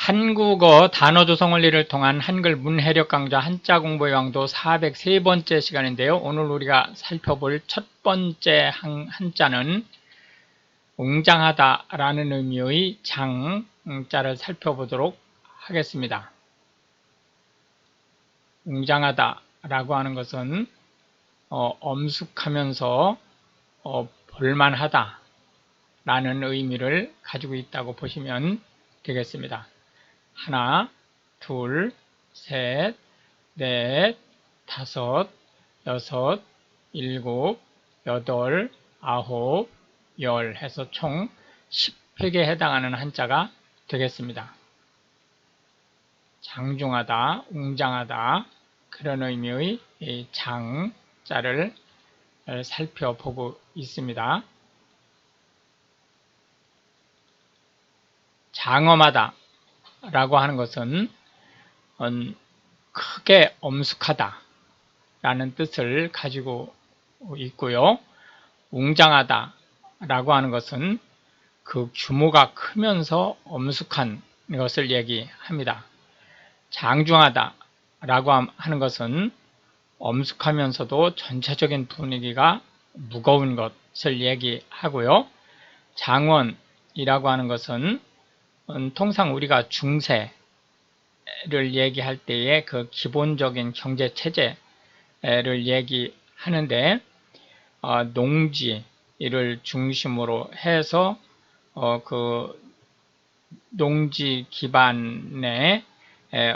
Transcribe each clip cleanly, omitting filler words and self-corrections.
한국어 단어조성 원리를 통한 한글 문해력 강좌 한자 공부의 왕도 403번째 시간인데요. 오늘 우리가 살펴볼 첫 번째 한자는 웅장하다 라는 의미의 장자를 살펴보도록 하겠습니다. 웅장하다 라고 하는 것은 엄숙하면서 볼만하다 라는 의미를 가지고 있다고 보시면 되겠습니다. 하나, 둘, 셋, 넷, 다섯, 여섯, 일곱, 여덟, 아홉, 열 해서 총 10획에 해당하는 한자가 되겠습니다. 장중하다, 웅장하다 그런 의미의 장자를 살펴보고 있습니다. 장엄하다 라고 하는 것은 크게 엄숙하다 라는 뜻을 가지고 있고요. 웅장하다 라고 하는 것은 그 규모가 크면서 엄숙한 것을 얘기합니다. 장중하다 라고 하는 것은 엄숙하면서도 전체적인 분위기가 무거운 것을 얘기하고요. 장원이라고 하는 것은 통상 우리가 중세를 얘기할 때의 그 기본적인 경제 체제를 얘기하는데 농지를 중심으로 해서 그 농지 기반의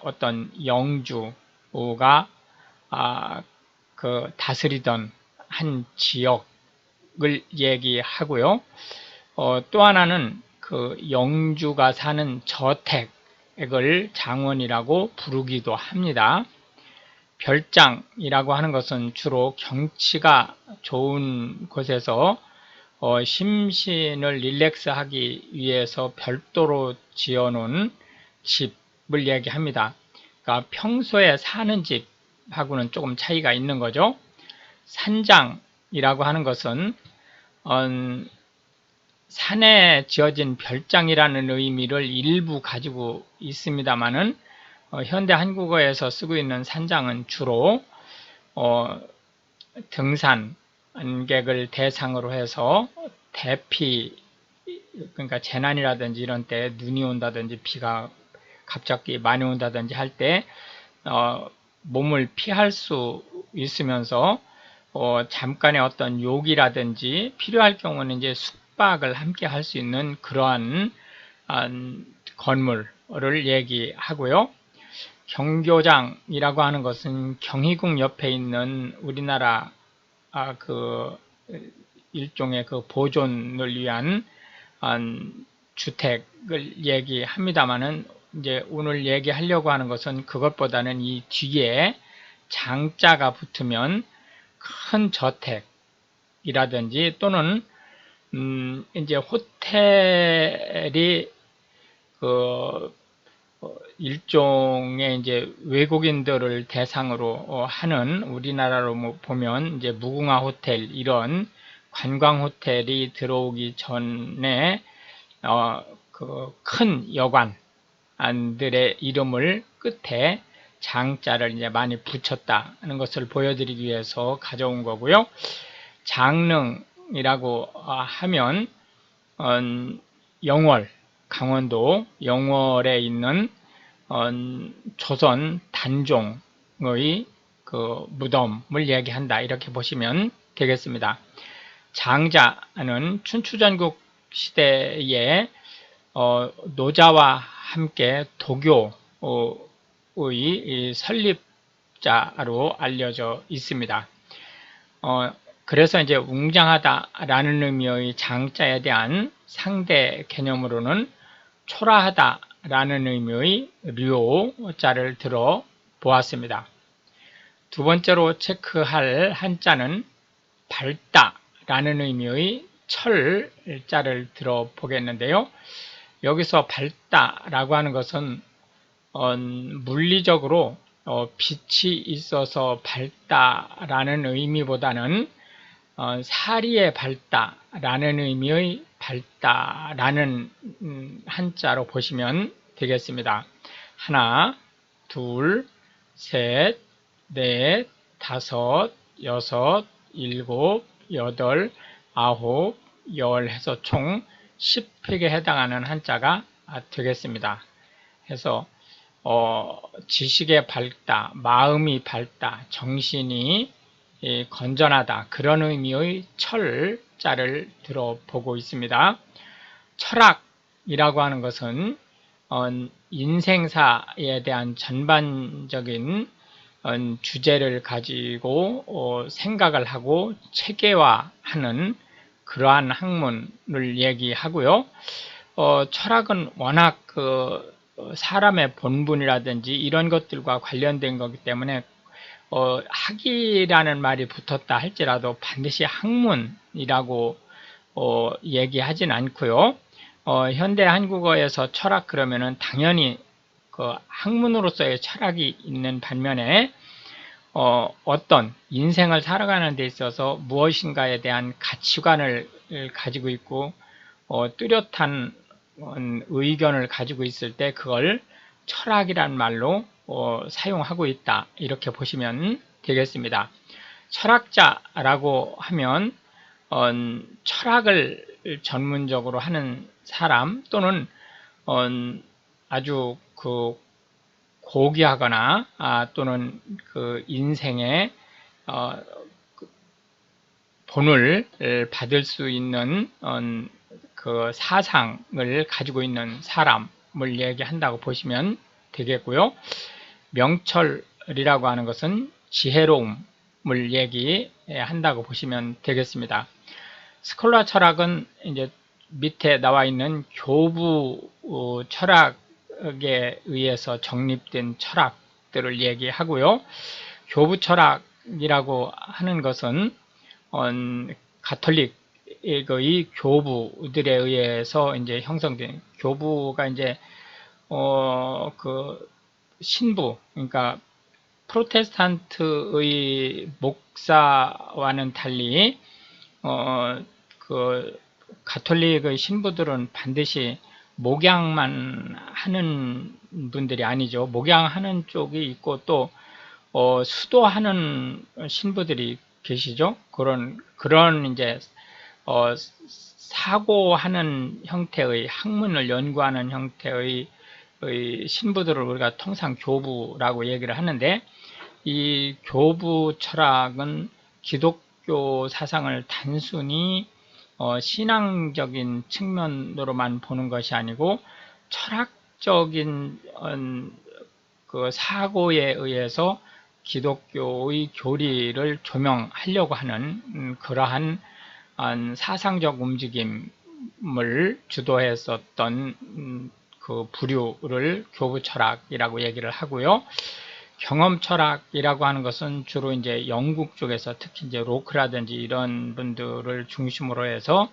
어떤 영주가 그 다스리던 한 지역을 얘기하고요. 또 하나는 그 영주가 사는 저택을 장원이라고 부르기도 합니다. 별장이라고 하는 것은 주로 경치가 좋은 곳에서 심신을 릴렉스하기 위해서 별도로 지어놓은 집을 얘기합니다. 그러니까 평소에 사는 집하고는 조금 차이가 있는 거죠. 산장이라고 하는 것은 산에 지어진 별장이라는 의미를 일부 가지고 있습니다만은 현대 한국어에서 쓰고 있는 산장은 주로 등산객을 대상으로 해서 대피, 그러니까 재난이라든지 이런 때 눈이 온다든지 비가 갑자기 많이 온다든지 할 때 몸을 피할 수 있으면서 잠깐의 어떤 욕이라든지 필요할 경우는 이제 숙박을 함께 할 수 있는 그러한 건물을 얘기하고요. 경교장이라고 하는 것은 경희궁 옆에 있는 우리나라 그 일종의 그 보존을 위한 주택을 얘기합니다만은 이제 오늘 얘기하려고 하는 것은 그것보다는 이 뒤에 장자가 붙으면 큰 저택이라든지 또는 이제 호텔이 그 일종의 이제 외국인들을 대상으로 하는 우리나라로 보면 이제 무궁화 호텔 이런 관광 호텔이 들어오기 전에 그 큰 여관들의 이름을 끝에 장자를 이제 많이 붙였다는 것을 보여드리기 위해서 가져온 거고요. 장릉이라고 하면 영월, 강원도 영월에 있는 조선 단종의 그 무덤을 얘기한다 이렇게 보시면 되겠습니다. 장자는 춘추전국 시대에 노자와 함께 도교의 설립자로 알려져 있습니다. 그래서 이제 웅장하다라는 의미의 장자에 대한 상대 개념으로는 초라하다라는 의미의 료자를 들어 보았습니다. 두 번째로 체크할 한자는 밝다라는 의미의 철자를 들어 보겠는데요. 여기서 밝다라고 하는 것은 물리적으로 빛이 있어서 밝다라는 의미보다는 사리에 밝다라는 의미의 밝다라는 한자로 보시면 되겠습니다. 하나, 둘, 셋, 넷, 다섯, 여섯, 일곱, 여덟, 아홉, 열 해서 총 10획에 해당하는 한자가 되겠습니다. 해서 지식에 밝다, 마음이 밝다, 정신이 건전하다, 그런 의미의 철자를 들어보고 있습니다. 철학이라고 하는 것은 인생사에 대한 전반적인 주제를 가지고 생각을 하고 체계화하는 그러한 학문을 얘기하고요. 철학은 워낙 사람의 본분이라든지 이런 것들과 관련된 거기 때문에 학이라는 말이 붙었다 할지라도 반드시 학문이라고 얘기하진 않고요. 현대 한국어에서 철학 그러면은 당연히 그 학문으로서의 철학이 있는 반면에 어떤 인생을 살아가는 데 있어서 무엇인가에 대한 가치관을 가지고 있고 뚜렷한 의견을 가지고 있을 때 그걸 철학이란 말로 사용하고 있다, 이렇게 보시면 되겠습니다. 철학자라고 하면 철학을 전문적으로 하는 사람 또는 아주 고귀하거나 또는 인생의 본을 받을 수 있는 그 사상을 가지고 있는 사람을 얘기한다고 보시면 되겠고요. 명철이라고 하는 것은 지혜로움을 얘기한다고 보시면 되겠습니다. 스콜라 철학은 이제 밑에 나와 있는 교부 철학에 의해서 정립된 철학들을 얘기하고요. 교부 철학이라고 하는 것은 가톨릭의 교부들에 의해서 이제 형성된, 교부가 이제 신부, 그러니까 프로테스탄트의 목사와는 달리 가톨릭의 신부들은 반드시 목양만 하는 분들이 아니죠. 목양하는 쪽이 있고 또 수도하는 신부들이 계시죠. 그런 이제 사고하는 형태의, 학문을 연구하는 형태의 신부들을 우리가 통상 교부라고 얘기를 하는데, 이 교부 철학은 기독교 사상을 단순히 신앙적인 측면으로만 보는 것이 아니고 철학적인 그 사고에 의해서 기독교의 교리를 조명하려고 하는 그러한 사상적 움직임을 주도했었던 그 부류를 교부철학이라고 얘기를 하고요. 경험철학이라고 하는 것은 주로 이제 영국 쪽에서 특히 이제 로크라든지 이런 분들을 중심으로 해서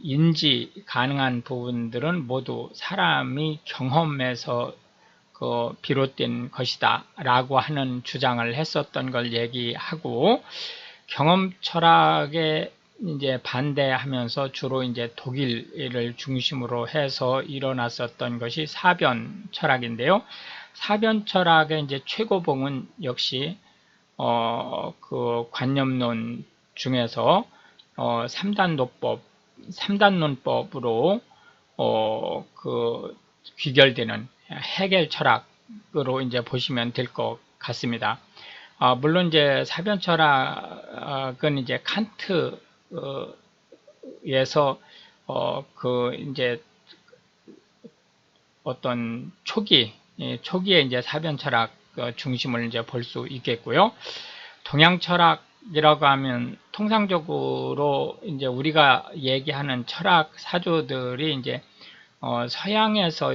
인지 가능한 부분들은 모두 사람이 경험에서 비롯된 것이다 라고 하는 주장을 했었던 걸 얘기하고, 경험 철학에 이제 반대하면서 주로 이제 독일을 중심으로 해서 일어났었던 것이 사변 철학인데요. 사변 철학의 이제 최고봉은 역시 그 관념론 중에서 3단론법으로 귀결되는 헤겔 철학으로 이제 보시면 될 것 같습니다. 물론 이제 사변 철학은 이제 칸트에서 이제 어떤 초기에 이제 사변 철학 중심을 이제 볼 수 있겠고요. 동양 철학이라고 하면 통상적으로 이제 우리가 얘기하는 철학 사조들이 이제 서양에서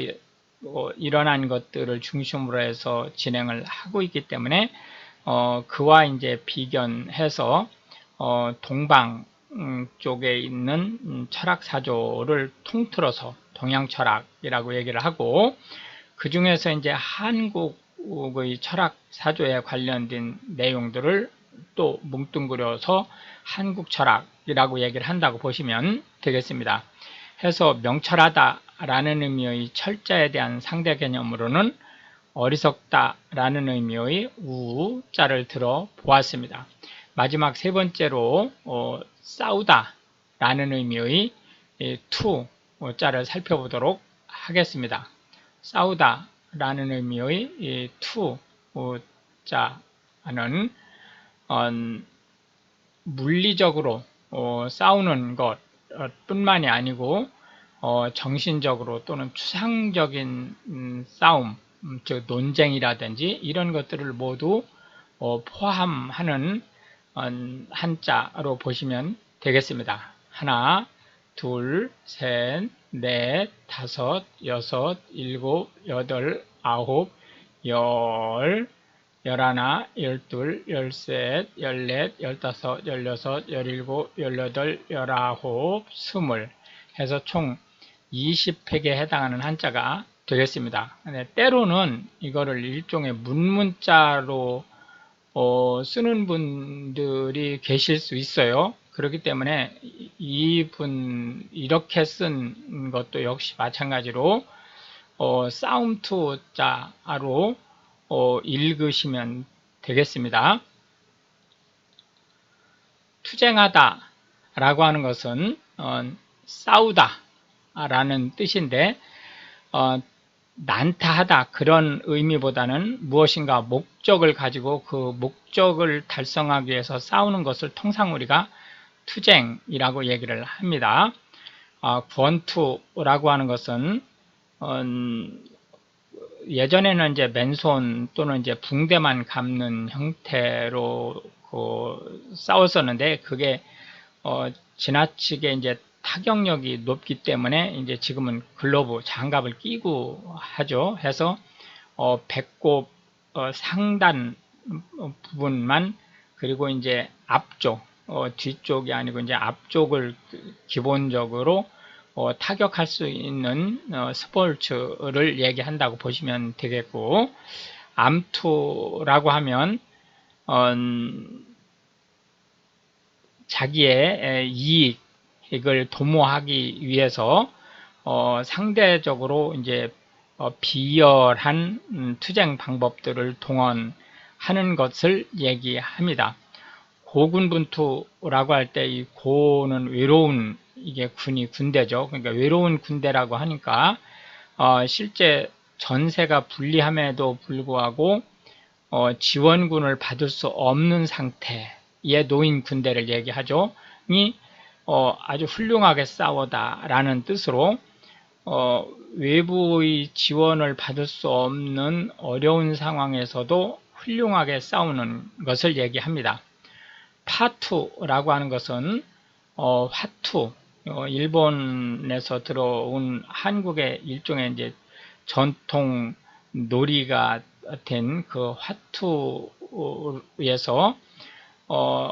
일어난 것들을 중심으로 해서 진행을 하고 있기 때문에 그와 이제 비견해서 동방 쪽에 있는 철학 사조를 통틀어서 동양 철학이라고 얘기를 하고, 그 중에서 이제 한국의 철학 사조에 관련된 내용들을 또 뭉뚱그려서 한국 철학이라고 얘기를 한다고 보시면 되겠습니다. 해서 명철하다 라는 의미의 철자에 대한 상대 개념으로는 어리석다 라는 의미의 우자를 들어 보았습니다. 마지막 세 번째로 싸우다 라는 의미의 투자를 살펴보도록 하겠습니다. 싸우다 라는 의미의 투자는 물리적으로 싸우는 것 뿐만이 아니고 정신적으로 또는 추상적인 싸움, 즉 논쟁이라든지 이런 것들을 모두 포함하는 한자로 보시면 되겠습니다. 하나, 둘, 셋, 넷, 다섯, 여섯, 일곱, 여덟, 아홉, 열, 열하나, 열둘, 열셋, 열넷, 열다섯, 열여섯, 열일곱, 열여덟, 열아홉, 스물 해서 총 20획에 해당하는 한자가 되겠습니다. 때로는 이거를 일종의 문문자로 쓰는 분들이 계실 수 있어요. 그렇기 때문에 이렇게 쓴 것도 역시 마찬가지로 싸움투자로 읽으시면 되겠습니다. 투쟁하다 라고 하는 것은 싸우다 라는 뜻인데 난타하다 그런 의미보다는 무엇인가 목적을 가지고 그 목적을 달성하기 위해서 싸우는 것을 통상 우리가 투쟁이라고 얘기를 합니다. 권투라고 하는 것은 예전에는 이제 맨손 또는 이제 붕대만 감는 형태로 싸웠었는데 그게 지나치게 이제 타격력이 높기 때문에 이제 지금은 글러브, 장갑을 끼고 하죠. 해서 배꼽 상단 부분만 그리고 이제 앞쪽, 뒤쪽이 아니고 이제 앞쪽을 기본적으로 타격할 수 있는 스포츠를 얘기한다고 보시면 되겠고, 암투라고 하면 자기의 이익을 도모하기 위해서 상대적으로 이제 비열한 투쟁 방법들을 동원하는 것을 얘기합니다. 고군분투라고 할 때 이 고는 외로운 이게 군대죠. 그러니까 외로운 군대라고 하니까 실제 전세가 불리함에도 불구하고 지원군을 받을 수 없는 상태에 놓인 군대를 얘기하죠. 이 아주 훌륭하게 싸우다라는 뜻으로 외부의 지원을 받을 수 없는 어려운 상황에서도 훌륭하게 싸우는 것을 얘기합니다. 파투라고 하는 것은 화투, 일본에서 들어온 한국의 일종의 이제 전통 놀이가 된 그 화투에서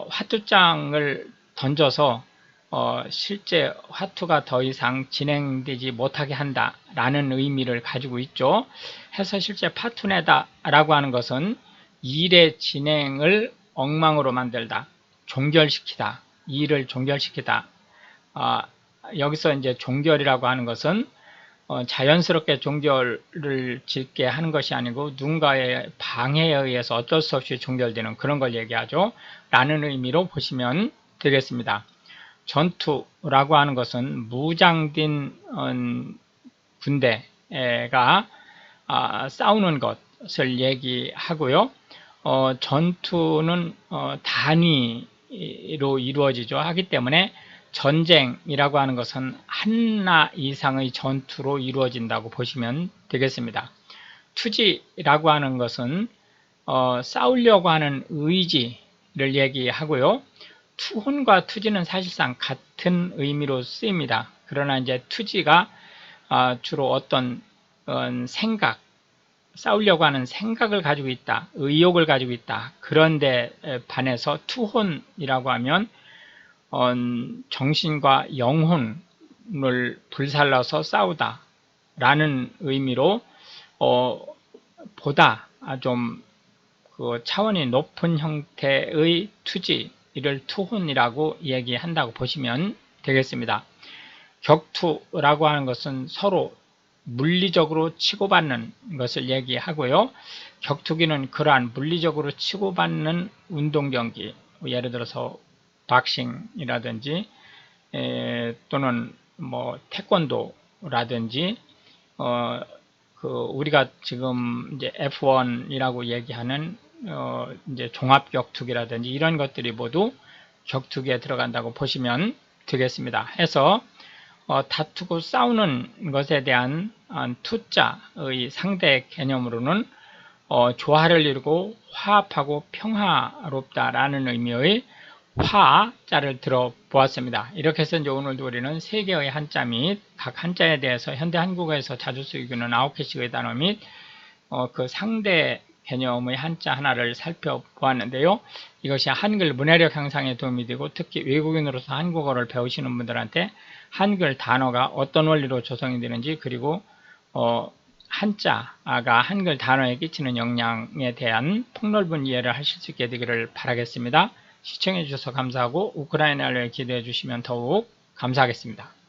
화투장을 던져서 실제 화투가 더 이상 진행되지 못하게 한다라는 의미를 가지고 있죠. 해서 실제 파투내다라고 하는 것은 일의 진행을 엉망으로 만들다, 종결시키다, 일을 종결시키다. 여기서 이제 종결이라고 하는 것은 자연스럽게 종결을 짓게 하는 것이 아니고 누군가의 방해에 의해서 어쩔 수 없이 종결되는 그런 걸 얘기하죠. 라는 의미로 보시면 되겠습니다. 전투라고 하는 것은 무장된 군대가 싸우는 것을 얘기하고요. 전투는 단위로 이루어지죠. 하기 때문에 전쟁이라고 하는 것은 하나 이상의 전투로 이루어진다고 보시면 되겠습니다. 투지라고 하는 것은 싸우려고 하는 의지를 얘기하고요. 투혼과 투지는 사실상 같은 의미로 쓰입니다. 그러나 이제 투지가 주로 어떤 생각, 싸우려고 하는 생각을 가지고 있다, 의욕을 가지고 있다. 그런데 반해서 투혼이라고 하면 정신과 영혼을 불살라서 싸우다 라는 의미로 보다 좀 차원이 높은 형태의 투지, 이를 투혼이라고 얘기한다고 보시면 되겠습니다. 격투라고 하는 것은 서로 물리적으로 치고받는 것을 얘기하고요. 격투기는 그러한 물리적으로 치고받는 운동 경기, 예를 들어서 박싱이라든지 또는 뭐 태권도라든지 우리가 지금 이제 F1이라고 얘기하는 이제 종합격투기라든지 이런 것들이 모두 격투기에 들어간다고 보시면 되겠습니다. 해서 다투고 싸우는 것에 대한 투자의 상대 개념으로는 조화를 이루고 화합하고 평화롭다라는 의미의 화자를 들어보았습니다. 이렇게 해서 이제 오늘도 우리는 3개의 한자 및 각 한자에 대해서 현대 한국어에서 자주 쓰이는 9개씩의 단어 및 그 상대 개념의 한자 하나를 살펴보았는데요. 이것이 한글 문해력 향상에 도움이 되고 특히 외국인으로서 한국어를 배우시는 분들한테 한글 단어가 어떤 원리로 조성이 되는지 그리고 한자가 한글 단어에 끼치는 영향에 대한 폭넓은 이해를 하실 수 있게 되기를 바라겠습니다. 시청해 주셔서 감사하고 우크라이나를 기대해 주시면 더욱 감사하겠습니다.